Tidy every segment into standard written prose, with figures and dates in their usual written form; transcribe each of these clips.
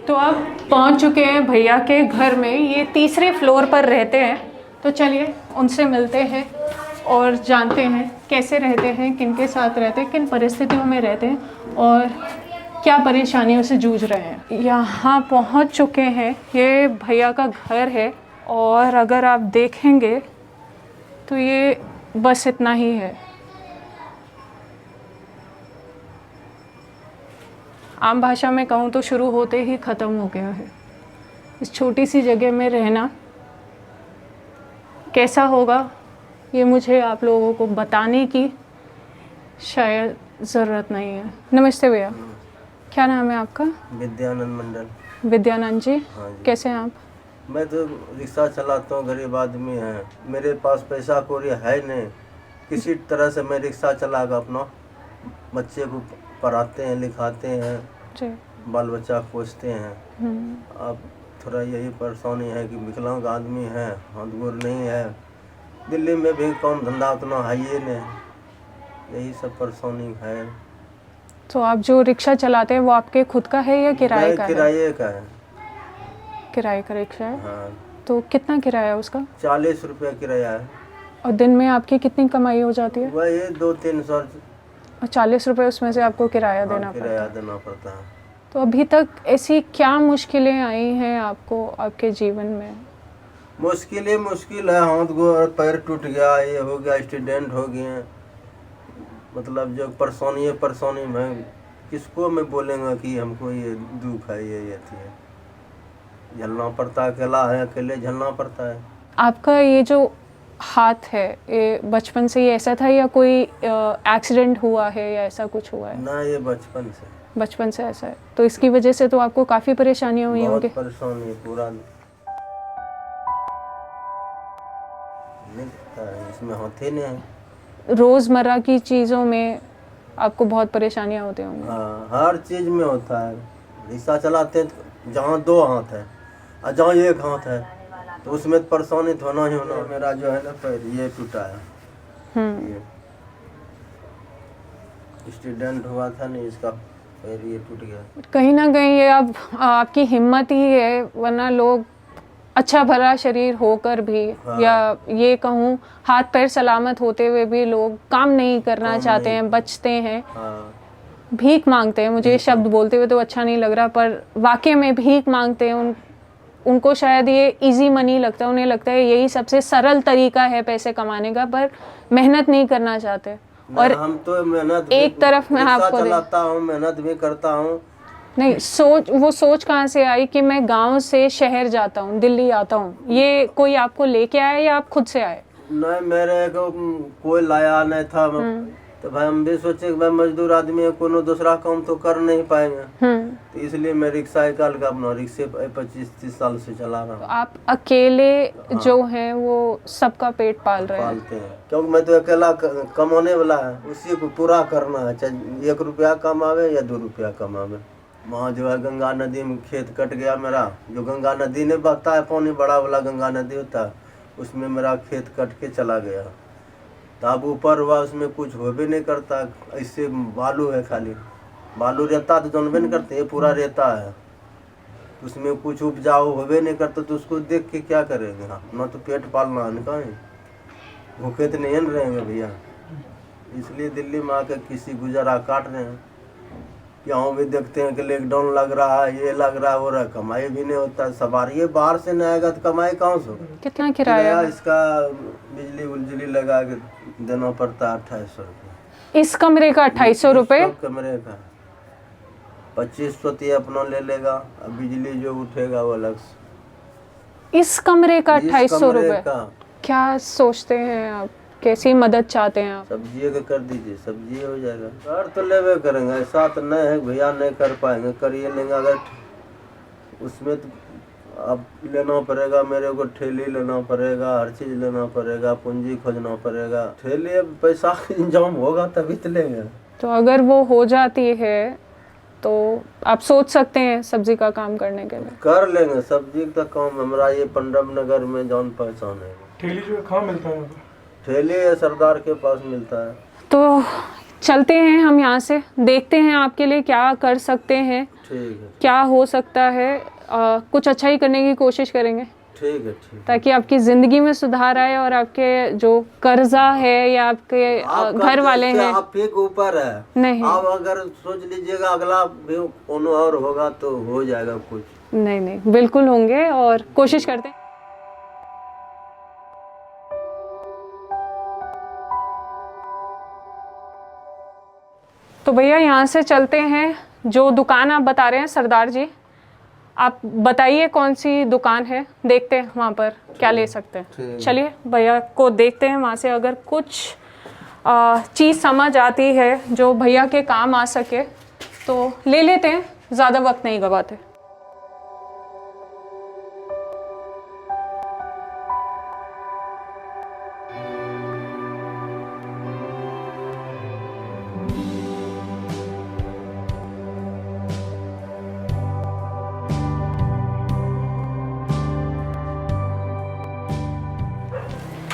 तो अब पहुंच चुके हैं भैया के घर में। ये तीसरे फ्लोर पर रहते हैं, तो चलिए उनसे मिलते हैं और जानते हैं कैसे रहते हैं, किन के साथ रहते हैं, किन परिस्थितियों में रहते हैं और क्या परेशानियों से जूझ रहे हैं। यहाँ पहुँच चुके हैं, ये भैया का घर है और अगर आप देखेंगे तो ये बस इतना ही है। आम भाषा में कहूँ तो शुरू होते ही ख़त्म हो गया है। इस छोटी सी जगह में रहना कैसा होगा ये मुझे आप लोगों को बताने की शायद ज़रूरत नहीं है। नमस्ते भैया, क्या नाम है आपका? विद्यानंद मंडल। विद्यानंद जी, हाँ जी। कैसे हैं आप? मैं तो रिक्शा चलाता हूँ, गरीब आदमी है, मेरे पास पैसा कौड़ी है नहीं। किसी तरह से मैं रिक्शा चला कर अपना बच्चे को पढ़ाते हैं, लिखाते हैं, जी। बाल बच्चा पोसते हैं। अब थोड़ा यही परेशानी है कि विकलांग आदमी है, हाथ गोड़ नहीं है, दिल्ली में भी काम धंधा उतना है ही नहीं, यही सब परेशानी है। तो आप जो रिक्शा चलाते हैं वो आपके खुद का है या किराए का है? किराए का है। किराए का रिक्शा है? हाँ। तो कितना किराया है उसका? 40 रुपया किराया है। और दिन में आपकी कितनी कमाई हो जाती है? वही 200-300। और 40 रुपये उसमें से आपको किराया देना पड़ता किराया है? देना पड़ता है। तो अभी तक ऐसी क्या मुश्किलें आई हैं आपको आपके जीवन में? मुश्किल है, हाथ गोड़ पैर टूट गया, ये हो गया, एक्सीडेंट हो गए, मतलब जो परेशानी में किसको मैं बोलेंगा कि हमको ये दुख है, ये थी है, झेलना पड़ता है, अकेला है, अकेले झेलना पड़ता है। आपका ये जो हाथ है ये बचपन से ही ऐसा था या कोई एक्सीडेंट हुआ है या ऐसा कुछ हुआ है? ना, ये बचपन से ऐसा है। तो इसकी वजह से तो आपको काफ़ी परेशानियाँ हुई होंगी? बहुत परेशानी पूरा नहीं दिखता है, इसमें होते नहीं है। रोज़मर्रा की चीज़ों में आपको बहुत परेशानियाँ होती होंगी? हाँ, हर चीज़ में होता है। रिक्शा चलाते हैं तो जहाँ 2 हाथ है और जहाँ 1 हाथ है तो उसमें तो परेशानी तो होना ही होना। मेरा जो है ना पैर ये टूटा है, ये एक्सीडेंट हुआ था नहीं, इसका पैर ये टूट गया। कहीं ना कहीं ये अब आपकी हिम्मत ही है, वरना लोग अच्छा भला शरीर होकर भी या ये कहूँ हाथ पैर सलामत होते हुए भी लोग काम नहीं करना चाहते हैं, बचते हैं, भीख मांगते हैं। मुझे ये शब्द बोलते हुए तो अच्छा नहीं लग रहा, पर वाकई में भीख मांगते हैं। उनको शायद ये इजी मनी लगता है, उन्हें लगता है यही सबसे सरल तरीका है पैसे कमाने का, पर मेहनत नहीं करना चाहते। और हम तो मेहनत एक तरफ मैं आपको चलाता हूँ, मेहनत भी करता हूँ। नहीं, वो सोच कहाँ से आई कि मैं गांव से शहर जाता हूँ, दिल्ली आता हूँ? ये कोई आपको लेके आया या आप खुद से आए? नहीं, मेरे को कोई लाया नहीं था। तो भाई हम भी सोचे कि भाई मजदूर आदमी है, कोनो दूसरा काम तो कर नहीं पाएंगे, तो इसलिए मैं रिक्शा निकाल कर अपना रिक्शे 25-30 साल से चला रहा हूँ। तो आप अकेले जो हैं वो सबका पेट पाल रहे हैं? पालते हैं, क्योंकि मैं तो अकेला कमाने वाला है, उसी को पूरा करना है, चाहे 1 रुपया कमावे या 2 रुपया कमावे। वहाँ जो है गंगा नदी में खेत कट गया मेरा, जो गंगा नदी नहीं बहता है, पानी बड़ा वाला गंगा नदी होता है, उसमें मेरा खेत कट के चला गया। तो अब ऊपर हुआ, उसमें कुछ हो भी नहीं करता, ऐसे बालू है, खाली बालू रहता तो जानबे नहीं करते, ये पूरा रहता है, उसमें कुछ उपजाऊ होबे नहीं करता, तो उसको देख के क्या करेंगे? अपना तो पेट पालना है, कहीं भूखे तो नहीं रहेंगे भैया। इसलिए दिल्ली में आकर किसी गुजारा काट रहे हैं। यहाँ भी देखते हैं कि लॉकडाउन लग रहा है, ये लग रहा है, हो रहा है, कमाई भी नहीं होता। सवारी बाहर से नहीं आएगा तो कमाई कहाँ से होगा? कितना किराया इसका बिजली लगा के देना पड़ता है 2800 रुपये। इस कमरे का 2800 रुपये? कमरे का 2500 तो अपना ले लेगा, अब बिजली जो उठेगा वो अलग से। इस कमरे का 2800 रुपये? का क्या सोचते हैं आप, कैसी मदद चाहते हैं आप? सब्जी का कर दीजिए, सब्जी हो जाएगा। कर तो लेवे करेंगे, ऐसा तो नहीं है भैया नहीं कर पाएंगे, करिए लेंगे। अगर उसमें तो अब लेना पड़ेगा, मेरे को ठेली लेना पड़ेगा, हर चीज लेना पड़ेगा, पूंजी खोजना पड़ेगा। ठेली पैसा इंतजाम होगा तभी तो लेंगे। तो अगर वो हो जाती है तो आप सोच सकते हैं सब्जी का काम करने के लिए? कर लेंगे सब्जी का काम। हमारा ये पंडब नगर में जान पहचान है। ठेली जो कहाँ मिलता है? ठेली सरदार के पास मिलता है। तो चलते हैं हम यहाँ से, देखते हैं आपके लिए क्या कर सकते हैं। ठीक है क्या हो सकता है, कुछ अच्छा ही करने की कोशिश करेंगे ठीक है ठीक। ताकि आपकी ज़िंदगी में सुधार आए और आपके जो कर्जा है या आपके आपका घर वाले जैसे हैं। आप ही के ऊपर है। नहीं आप अगर सोच लीजिएगा अगला भी कोनो और होगा तो हो जाएगा कुछ। नहीं नहीं, बिल्कुल होंगे और कोशिश करते हैं। तो भैया यहाँ से चलते हैं, जो दुकान आप बता रहे हैं सरदार जी, आप बताइए कौन सी दुकान है, देखते हैं वहाँ पर क्या ले सकते हैं। चलिए भैया को देखते हैं, वहाँ से अगर कुछ चीज़ समझ आती है जो भैया के काम आ सके तो ले लेते हैं, ज़्यादा वक्त नहीं गवाते।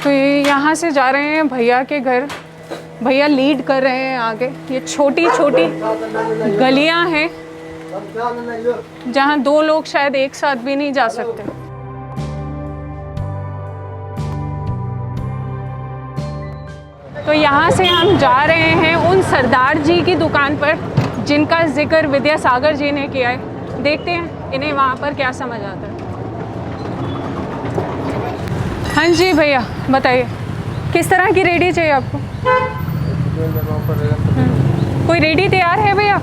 तो ये यहाँ से जा रहे हैं भैया के घर, भैया लीड कर रहे हैं आगे। ये छोटी छोटी गलियाँ हैं जहाँ दो लोग शायद एक साथ भी नहीं जा सकते। तो यहाँ से हम जा रहे हैं उन सरदार जी की दुकान पर जिनका जिक्र विद्यासागर जी ने किया है। देखते हैं इन्हें वहाँ पर क्या समझ आता है। हाँ जी भैया बताइए, किस तरह की रेडी चाहिए आपको? कोई रेडी तैयार है भैया?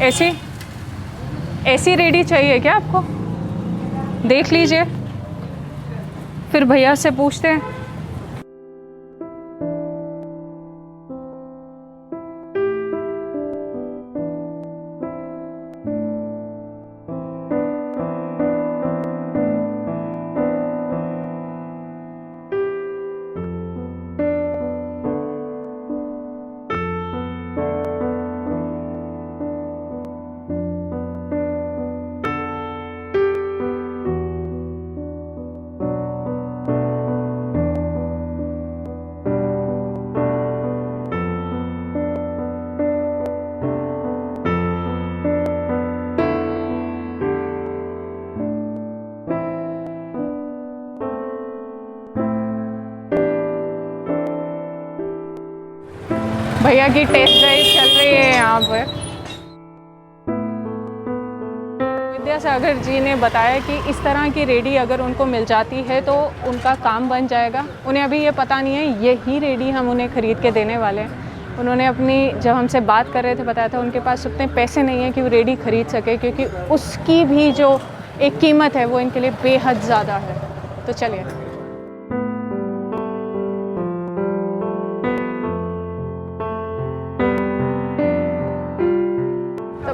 ऐसी ऐसी रेडी चाहिए क्या आपको? देख लीजिए, फिर भैया से पूछते हैं। भैया की टेस्ट ड्राइव चल रही है यहाँ पर। विद्यासागर जी ने बताया कि इस तरह की रेडी अगर उनको मिल जाती है तो उनका काम बन जाएगा। उन्हें अभी ये पता नहीं है यही रेडी हम उन्हें ख़रीद के देने वाले हैं। उन्होंने अपनी, जब हमसे बात कर रहे थे, बताया था उनके पास उतने पैसे नहीं हैं कि वो रेडी ख़रीद सके, क्योंकि उसकी भी जो एक कीमत है वो इनके लिए बेहद ज़्यादा है। तो चलिए,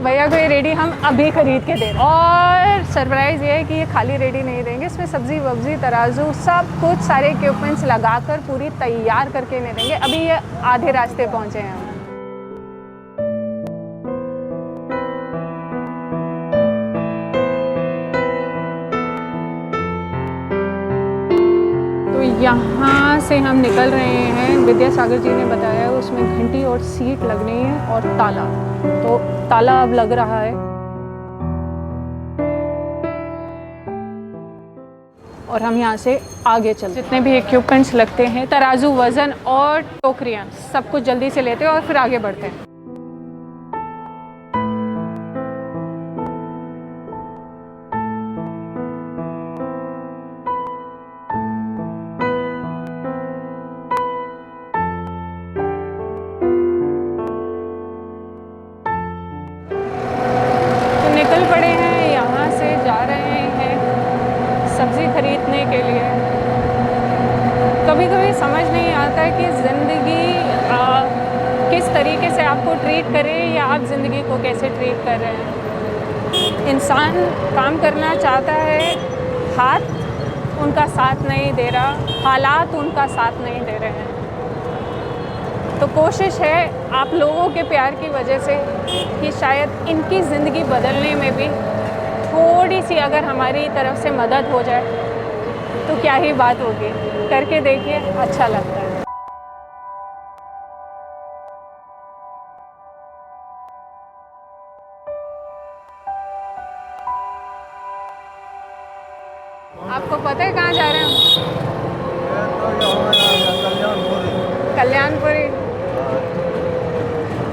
भैया को ये रेडी हम अभी खरीद के दे रहे हैं। और सरप्राइज़ ये है कि ये खाली रेडी नहीं देंगे, इसमें सब्ज़ी वब्ज़ी तराजू सब कुछ सारे इक्विपमेंट्स लगाकर पूरी तैयार करके इन्हें देंगे। अभी ये आधे रास्ते पहुंचे हैं हम। तो यहाँ से हम निकल रहे हैं। विद्यासागर जी ने बताया उसमें घंटी और सीट लगनी है और ताला, तो ताला अब लग रहा है। और हम यहाँ से आगे चलते, जितने भी इक्विपमेंट्स लगते हैं, तराजू, वज़न और टोकरियाँ, सब कुछ जल्दी से लेते हैं और फिर आगे बढ़ते हैं। सब्ज़ी खरीदने के लिए कभी कभी समझ नहीं आता है कि ज़िंदगी किस तरीके से आपको ट्रीट करे या आप ज़िंदगी को कैसे ट्रीट कर रहे हैं। इंसान काम करना चाहता है, हाथ उनका साथ नहीं दे रहा, हालात उनका साथ नहीं दे रहे हैं। तो कोशिश है आप लोगों के प्यार की वजह से कि शायद इनकी ज़िंदगी बदलने में भी थोड़ी सी अगर हमारी तरफ से मदद हो जाए तो क्या ही बात होगी। करके देखिए, अच्छा लगता है। आपको पता है कहाँ जा रहे हैं हम? कल्याणपुरी।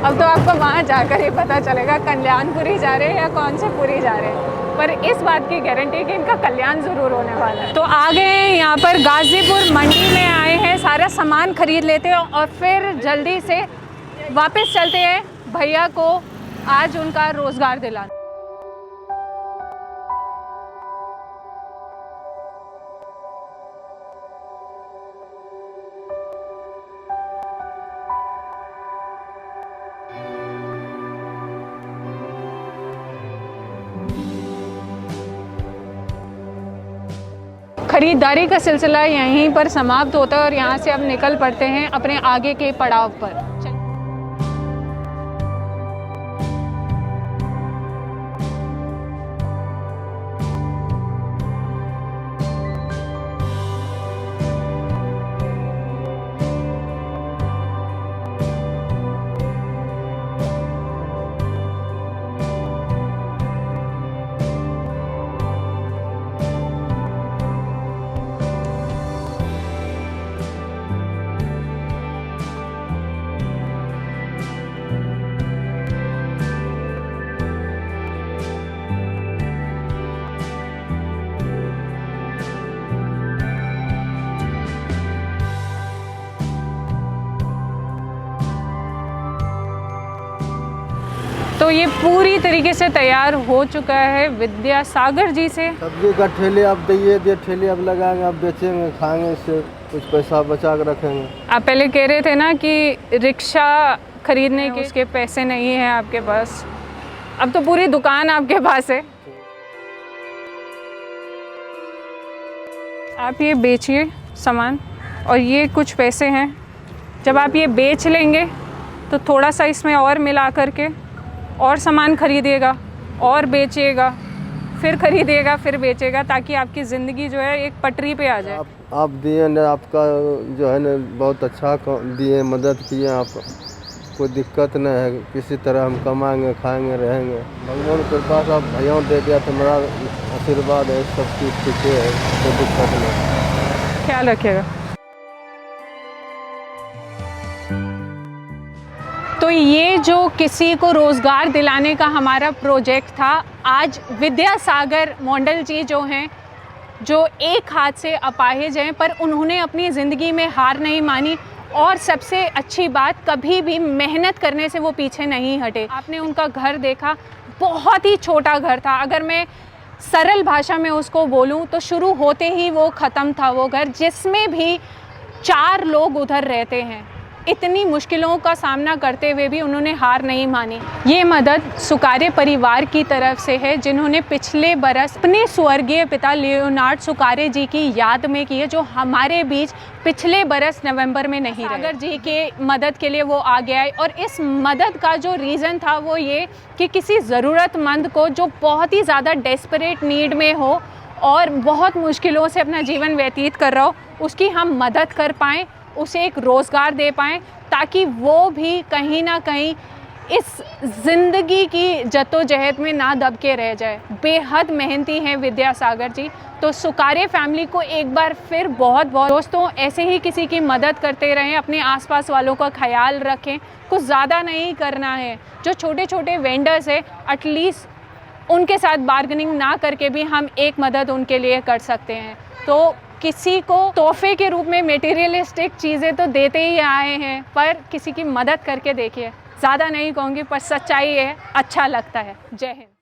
अब तो आपको वहाँ जाकर ही पता चलेगा कल्याणपुरी जा रहे हैं या कौन से पुरी जा रहे हैं, पर इस बात की गारंटी कि इनका कल्याण ज़रूर होने वाला है। तो आ गए हैं यहाँ पर गाज़ीपुर मंडी में आए हैं, सारा सामान खरीद लेते हैं और फिर जल्दी से वापस चलते हैं भैया को आज उनका रोज़गार दिलाने। खरीदारी का सिलसिला यहीं पर समाप्त होता है और यहाँ से अब निकल पड़ते हैं अपने आगे के पड़ाव पर। तो ये पूरी तरीके से तैयार हो चुका है विद्यासागर जी से। सब्जी का ठेले आप दे ठेले अब लगाएंगे, आप बेचेंगे, खाएंगे, इससे कुछ पैसा बचा कर रखेंगे। आप पहले कह रहे थे ना कि रिक्शा खरीदने के उसके पैसे नहीं हैं आपके पास, अब तो पूरी दुकान आपके पास है। आप ये बेचिए सामान और ये कुछ पैसे हैं, जब आप ये बेच लेंगे तो थोड़ा सा इसमें और मिला करके और सामान खरीदिएगा और बेचिएगा, फिर खरीदिएगा, फिर बेचेगा, ताकि आपकी ज़िंदगी जो है एक पटरी पे आ जाए। आप दिए न, आपका जो है न बहुत अच्छा दिए, मदद किए आप, कोई दिक्कत नहीं है, किसी तरह हम कमाएंगे, खाएंगे, रहेंगे। भगवान के पास आप भैया दे दिया तो मेरा आशीर्वाद है, सब चीज़ ठीक है, कोई दिक्कत नहीं। ख्याल रखिएगा। तो ये जो किसी को रोज़गार दिलाने का हमारा प्रोजेक्ट था, आज विद्यासागर मंडल जी जो हैं, जो एक हाथ से अपाहिज हैं, पर उन्होंने अपनी ज़िंदगी में हार नहीं मानी और सबसे अच्छी बात, कभी भी मेहनत करने से वो पीछे नहीं हटे। आपने उनका घर देखा, बहुत ही छोटा घर था, अगर मैं सरल भाषा में उसको बोलूं तो शुरू होते ही वो ख़त्म था वो घर, जिसमें भी 4 लोग उधर रहते हैं। इतनी मुश्किलों का सामना करते हुए भी उन्होंने हार नहीं मानी। ये मदद सुकारे परिवार की तरफ से है, जिन्होंने पिछले बरस अपने स्वर्गीय पिता लियोनार्ड सुकारे जी की याद में की है, जो हमारे बीच पिछले बरस नवंबर में नहीं रहे। सागर जी के मदद के लिए वो आ गया है और इस मदद का जो रीज़न था वो ये कि किसी ज़रूरतमंद को जो बहुत ही ज़्यादा डेस्परेट नीड में हो और बहुत मुश्किलों से अपना जीवन व्यतीत कर रहा हो, उसकी हम मदद कर पाएँ, उसे एक रोज़गार दे पाएँ, ताकि वो भी कहीं ना कहीं इस ज़िंदगी की जद्दोजहद में ना दब के रह जाए। बेहद मेहनती हैं विद्यासागर जी। तो सुकारे फैमिली को एक बार फिर बहुत बहुत दोस्तों, ऐसे ही किसी की मदद करते रहें, अपने आसपास वालों का ख्याल रखें, कुछ ज़्यादा नहीं करना है। जो छोटे छोटे वेंडर्स हैं, एटलीस्ट उनके साथ बार्गेनिंग ना करके भी हम एक मदद उनके लिए कर सकते हैं। तो किसी को तोहफे के रूप में मटेरियलिस्टिक चीज़ें तो देते ही आए हैं, पर किसी की मदद करके देखिए। ज़्यादा नहीं कहूँगी, पर सच्चाई है, अच्छा लगता है। जय हिंद।